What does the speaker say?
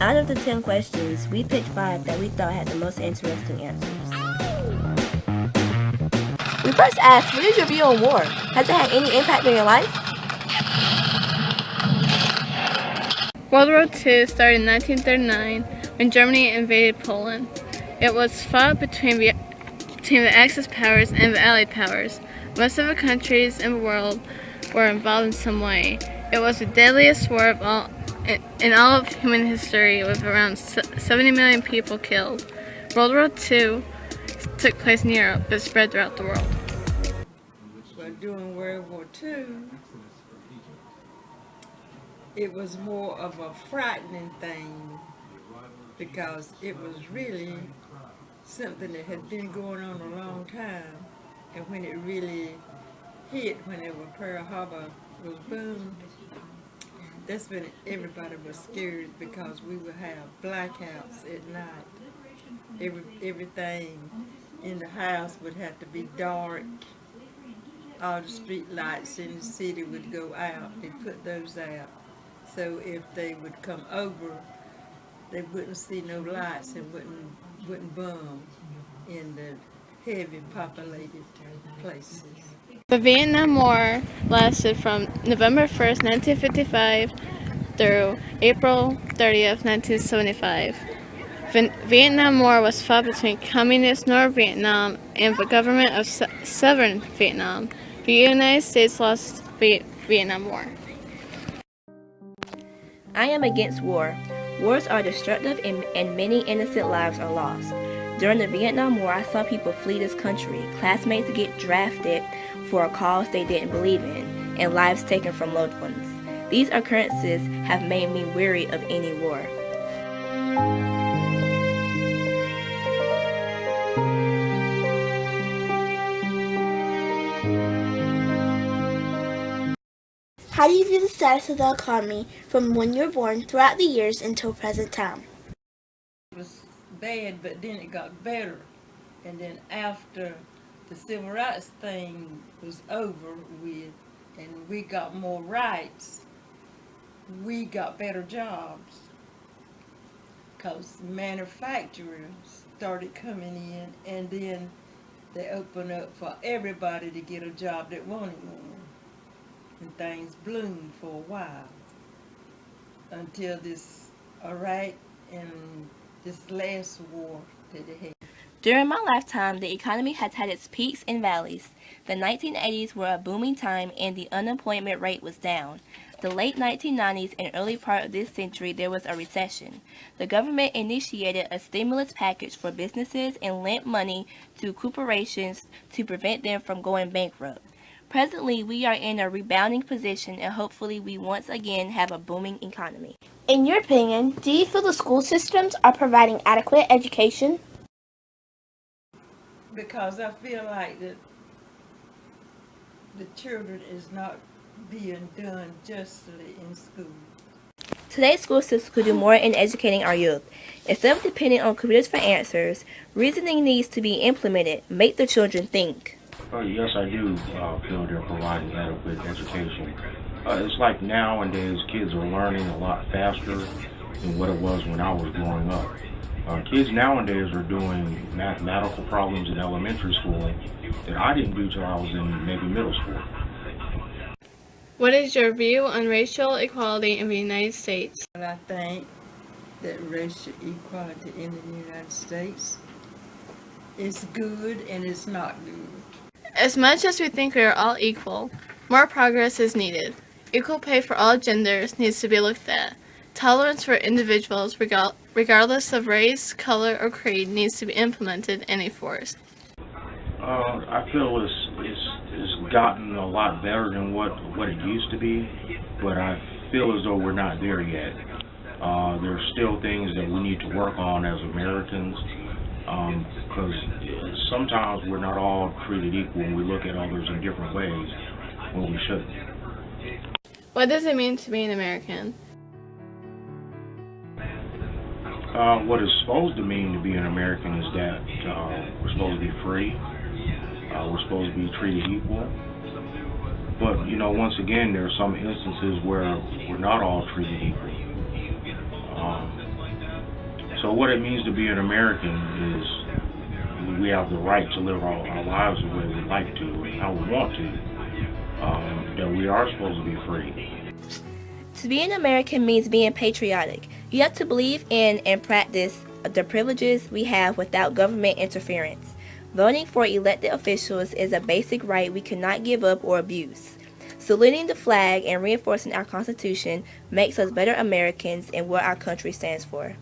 Out of the 10 questions, we picked 5 that we thought had the most interesting answers. We first asked, what is your view on war? Has it had any impact on your life? World War II started in 1939 when Germany invaded Poland. It was fought between the Axis powers and the Allied powers. Most of the countries in the world were involved in some way. It was the deadliest war in all of human history, with around 70 million people killed. World War II took place in Europe, but spread throughout the world. Well, during World War II, it was more of a frightening thing because it was really something that had been going on a long time, and when it really hit, whenever Pearl Harbor was boomed, that's when everybody was scared because we would have blackouts at night. Everything in the house would have to be dark. All the street lights in the city would go out. They put those out. So if they would come over, they wouldn't see no lights and wouldn't bomb in the heavy populated places. The Vietnam War lasted from November 1st, 1955 through April 30th, 1975. The Vietnam War was fought between Communist North Vietnam and the government of Southern Vietnam. The United States lost the Vietnam War. I am against war. Wars are destructive and many innocent lives are lost. During the Vietnam War, I saw people flee this country, classmates get drafted for a cause they didn't believe in, and lives taken from loved ones. These occurrences have made me weary of any war. How do you view the status of the economy from when you were born throughout the years until present time? It was bad, but then it got better. And then after the civil rights thing was over with and we got more rights, we got better jobs because manufacturers started coming in, and then they opened up for everybody to get a job that wanted one. And things bloomed for a while until this Iraq and this last war that they had. During my lifetime, the economy has had its peaks and valleys. The 1980s were a booming time and the unemployment rate was down. The late 1990s and early part of this century, there was a recession. The government initiated a stimulus package for businesses and lent money to corporations to prevent them from going bankrupt. Presently, we are in a rebounding position and hopefully we once again have a booming economy. In your opinion, do you feel the school systems are providing adequate education? Because I feel like that the children is not being done justly in school. Today's school system could do more in educating our youth. Instead of depending on computers for answers, reasoning needs to be implemented. Make the children think. Yes, I do feel they're providing adequate education. It's like nowadays kids are learning a lot faster than what it was when I was growing up. Kids nowadays are doing mathematical problems in elementary school that I didn't do till I was in maybe middle school. What is your view on racial equality in the United States? But I think that racial equality in the United States is good and it's not good. As much as we think we are all equal, more progress is needed. Equal pay for all genders needs to be looked at. Tolerance for individuals, regardless of race, color, or creed, needs to be implemented and enforced. I feel it's gotten a lot better than what it used to be, but I feel as though we're not there yet. There's still things that we need to work on as Americans, because sometimes we're not all treated equal and we look at others in different ways when we shouldn't. What does it mean to be an American? What it's supposed to mean to be an American is that we're supposed to be free, we're supposed to be treated equal, but once again there are some instances where we're not all treated equal. what it means to be an American is we have the right to live our lives the way we like to, how we want to, that we are supposed to be free. To be an American means being patriotic. You have to believe in and practice the privileges we have without government interference. Voting for elected officials is a basic right we cannot give up or abuse. Saluting the flag and reinforcing our Constitution makes us better Americans and what our country stands for.